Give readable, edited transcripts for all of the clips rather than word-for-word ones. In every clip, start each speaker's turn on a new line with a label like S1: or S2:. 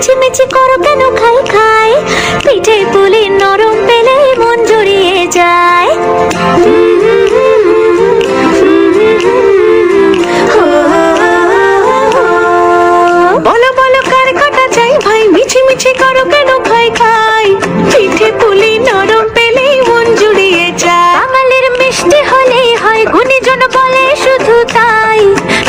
S1: মিছিমিছি করো কেন খাই খাই, পিঠে পুলি নরম পেলে মন জড়িয়ে যায়। বলো বলো কার কাটা চাই ভাই, মিছিমিছি করো কেন খাই খাই, পিঠে পুলি নরম পেলেই মন জুড়িয়ে যায়। বাঙালির মিষ্টি হলেই হয়, গুণীজন বলে শুধু তাই,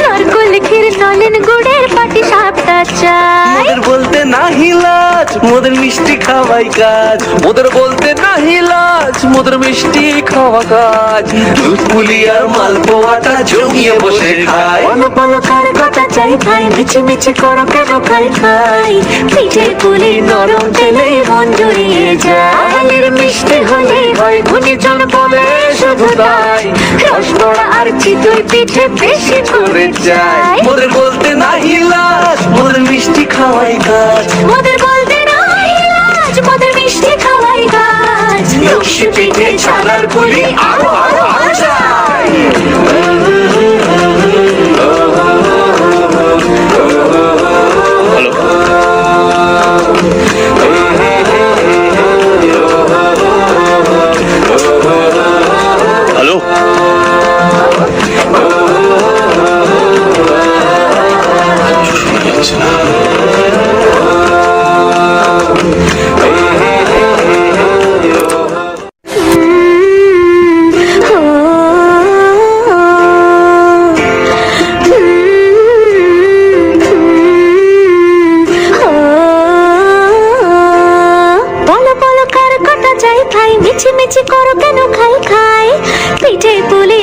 S1: নারকোল ক্ষীর নলেন গুড়ের পাটি সাপটা চাই।
S2: মোদের বলতে নাহি লাজ, মোদের মিষ্টি খাওয়াই কাজ। মোদের বলতে নাহি লাজ, মোদের মিষ্টি খাওয়া কাজ। দুধ পুলি আর মালপোয়াটা জমিয়ে বসে খায়।
S1: বলো বলো কার কাটা চাই ভাই, মিছিমিছি করো কেন খাই খাই, পিঠে পুলি নরম পেলেই মন জুড়িয়ে যায়। বাঙালির মিষ্টি হলেই হয়, গুণীজন বলে শুধু তাই, রসবড়া আর চিতই পিঠে বেশি করে যায়।
S2: মোদের বলতে নাহি লাজ, মোদের মিষ্টি খাওয়াই কাজ।
S1: মোদের বলতে নাই লাজ, মোদের মিষ্টি খাওয়াই কাজ।
S2: লক্ষ্মী পিঠে ছানার পুলি আরো আরো আরো চাই। হ্যালো
S1: মিছিমিছি করো কেন খাই খাই, পিঠে পুলি